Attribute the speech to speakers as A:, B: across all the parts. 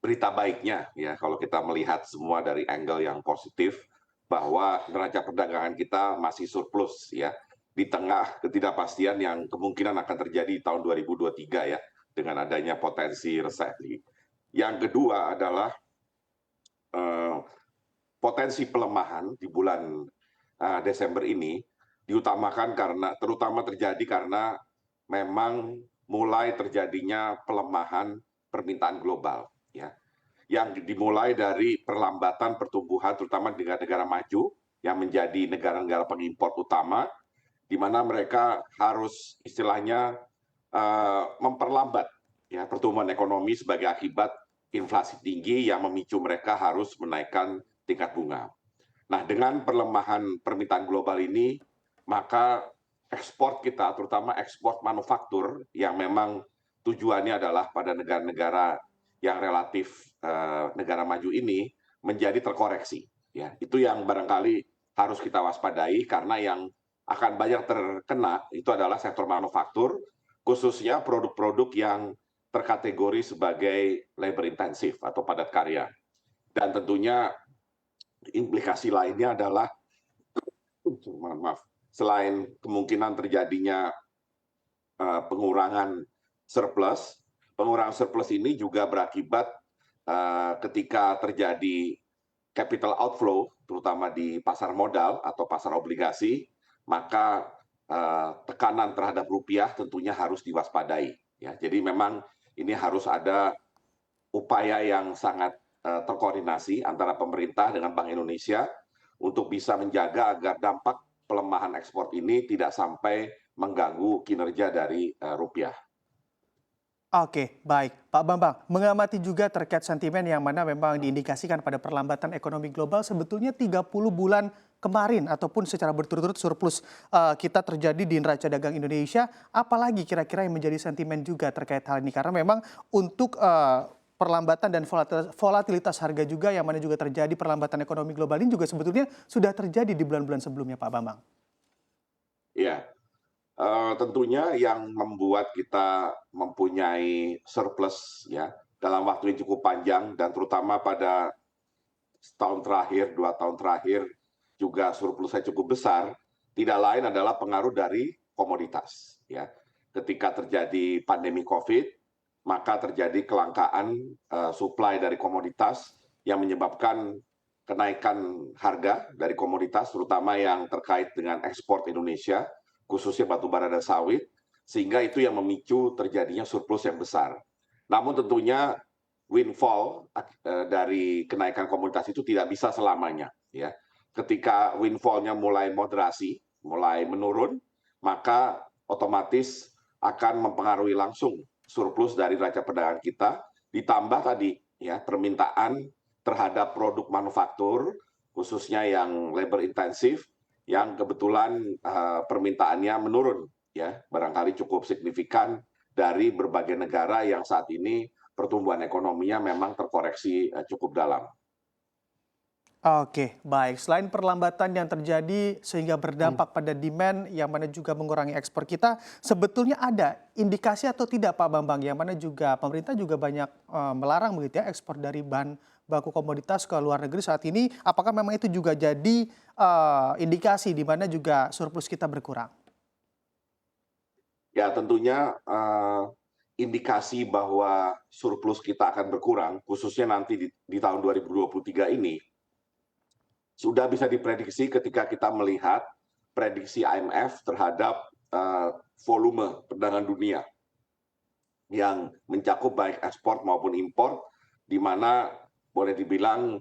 A: berita baiknya ya kalau kita melihat semua dari angle yang positif bahwa neraca perdagangan kita masih surplus ya di tengah ketidakpastian yang kemungkinan akan terjadi di tahun 2023 ya dengan adanya potensi resesi. Yang kedua adalah eh, potensi pelemahan di bulan Desember ini diutamakan karena terutama terjadi karena memang mulai terjadinya pelemahan permintaan global ya yang dimulai dari perlambatan pertumbuhan terutama di negara-negara maju yang menjadi negara-negara pengimpor utama di mana mereka harus istilahnya memperlambat ya pertumbuhan ekonomi sebagai akibat inflasi tinggi yang memicu mereka harus menaikkan tingkat bunga. Nah, dengan perlemahan permintaan global ini, maka ekspor kita, terutama ekspor manufaktur yang memang tujuannya adalah pada negara-negara yang relatif negara maju ini menjadi terkoreksi. Ya, itu yang barangkali harus kita waspadai karena yang akan banyak terkena itu adalah sektor manufaktur, khususnya produk-produk yang terkategori sebagai labor intensif atau padat karya. Dan tentunya implikasi lainnya adalah maaf, selain kemungkinan terjadinya pengurangan surplus, pengurangan surplus ini juga berakibat ketika terjadi capital outflow, terutama di pasar modal atau pasar obligasi, maka tekanan terhadap rupiah tentunya harus diwaspadai. Ya, jadi memang ini harus ada upaya yang sangat terkoordinasi antara pemerintah dengan Bank Indonesia untuk bisa menjaga agar dampak pelemahan ekspor ini tidak sampai mengganggu kinerja dari rupiah.
B: Oke, baik. Pak Bambang, mengamati juga terkait sentimen yang mana memang diindikasikan pada perlambatan ekonomi global sebetulnya 30 bulan kemarin ataupun secara berturut-turut surplus kita terjadi di neraca dagang Indonesia, apalagi kira-kira yang menjadi sentimen juga terkait hal ini karena memang untuk perlambatan dan volatilitas harga juga yang mana juga terjadi perlambatan ekonomi global ini juga sebetulnya sudah terjadi di bulan-bulan sebelumnya Pak Bambang.
A: Ya, tentunya yang membuat kita mempunyai surplus ya dalam waktu yang cukup panjang dan terutama pada setahun terakhir, 2 tahun terakhir juga surplusnya cukup besar, tidak lain adalah pengaruh dari komoditas. Ya, ketika terjadi pandemi COVID, maka terjadi kelangkaan supply dari komoditas yang menyebabkan kenaikan harga dari komoditas, terutama yang terkait dengan ekspor Indonesia, khususnya batu bara dan sawit, sehingga itu yang memicu terjadinya surplus yang besar. Namun tentunya windfall dari kenaikan komoditas itu tidak bisa selamanya. Ya, ketika windfall-nya mulai moderasi, mulai menurun, maka otomatis akan mempengaruhi langsung surplus dari neraca perdagangan kita. Ditambah tadi ya permintaan terhadap produk manufaktur, khususnya yang labor intensif, yang kebetulan permintaannya menurun, ya barangkali cukup signifikan dari berbagai negara yang saat ini pertumbuhan ekonominya memang terkoreksi cukup dalam.
B: Oke, baik. Selain perlambatan yang terjadi sehingga berdampak pada demand yang mana juga mengurangi ekspor kita, sebetulnya ada indikasi atau tidak Pak Bambang yang mana juga pemerintah juga banyak melarang begitu ya ekspor dari bahan baku komoditas ke luar negeri saat ini. Apakah memang itu juga jadi indikasi di mana juga surplus kita berkurang?
A: Ya tentunya indikasi bahwa surplus kita akan berkurang, khususnya nanti di tahun 2023 ini, sudah bisa diprediksi ketika kita melihat prediksi IMF terhadap volume perdagangan dunia yang mencakup baik ekspor maupun impor, di mana boleh dibilang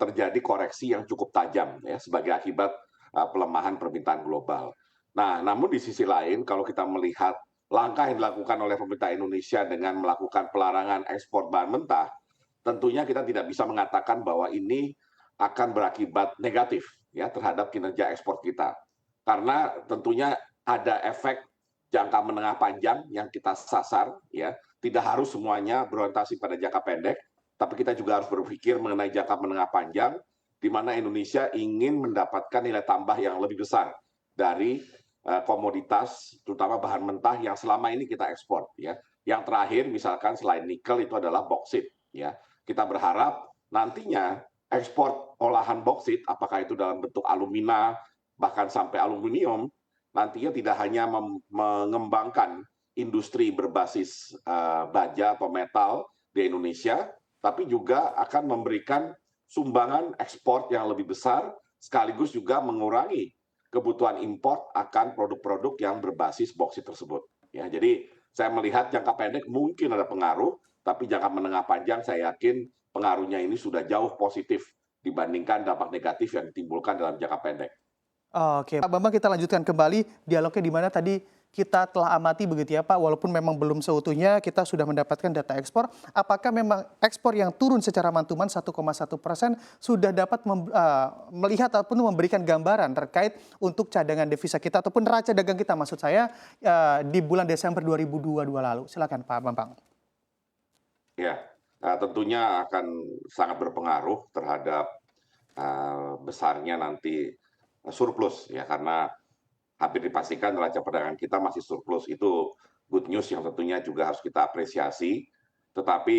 A: terjadi koreksi yang cukup tajam ya sebagai akibat pelemahan permintaan global. Nah, namun di sisi lain kalau kita melihat langkah yang dilakukan oleh pemerintah Indonesia dengan melakukan pelarangan ekspor bahan mentah, tentunya kita tidak bisa mengatakan bahwa ini akan berakibat negatif ya terhadap kinerja ekspor kita. Karena tentunya ada efek jangka menengah panjang yang kita sasar ya, tidak harus semuanya berorientasi pada jangka pendek, tapi kita juga harus berpikir mengenai jangka menengah panjang di mana Indonesia ingin mendapatkan nilai tambah yang lebih besar dari komoditas terutama bahan mentah yang selama ini kita ekspor ya. Yang terakhir misalkan selain nikel itu adalah boksit ya. kita berharap nantinya ekspor olahan boksit, apakah itu dalam bentuk alumina, bahkan sampai aluminium, nantinya tidak hanya mengembangkan industri berbasis baja atau metal di Indonesia, tapi juga akan memberikan sumbangan ekspor yang lebih besar, sekaligus juga mengurangi kebutuhan import akan produk-produk yang berbasis boksit tersebut. Ya, jadi saya melihat jangka pendek mungkin ada pengaruh, tapi jangka menengah panjang saya yakin pengaruhnya ini sudah jauh positif dibandingkan dampak negatif yang ditimbulkan dalam jangka pendek.
B: Oke, Pak Bambang, kita lanjutkan kembali dialognya di mana tadi kita telah amati begitu ya Pak, walaupun memang belum seutuhnya kita sudah mendapatkan data ekspor, apakah memang ekspor yang turun secara mantuman 1,1% sudah dapat melihat ataupun memberikan gambaran terkait untuk cadangan devisa kita ataupun neraca dagang kita maksud saya di bulan Desember 2022 lalu. Silakan Pak Bambang.
A: Ya, tentunya akan sangat berpengaruh terhadap besarnya nanti surplus ya, karena hampir dipastikan neraca perdagangan kita masih surplus. Itu good news yang tentunya juga harus kita apresiasi. Tetapi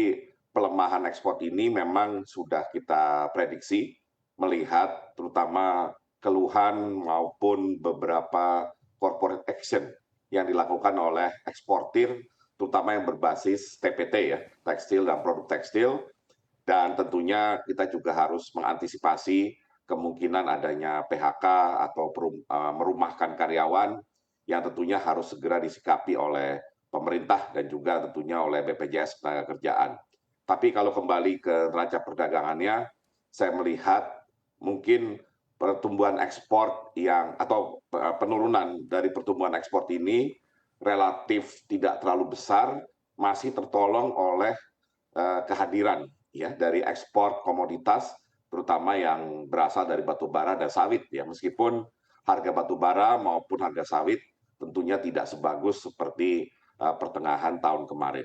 A: pelemahan ekspor ini memang sudah kita prediksi melihat terutama keluhan maupun beberapa corporate action yang dilakukan oleh eksportir, terutama yang berbasis TPT ya, tekstil dan produk tekstil. Dan tentunya kita juga harus mengantisipasi kemungkinan adanya PHK atau merumahkan karyawan yang tentunya harus segera disikapi oleh pemerintah dan juga tentunya oleh BPJS Ketenagakerjaan. Tapi kalau kembali ke neraca perdagangannya, saya melihat mungkin pertumbuhan ekspor yang atau penurunan dari pertumbuhan ekspor ini relatif tidak terlalu besar, masih tertolong oleh kehadiran ya dari ekspor komoditas terutama yang berasal dari batu bara dan sawit ya, meskipun harga batu bara maupun harga sawit tentunya tidak sebagus seperti pertengahan tahun kemarin.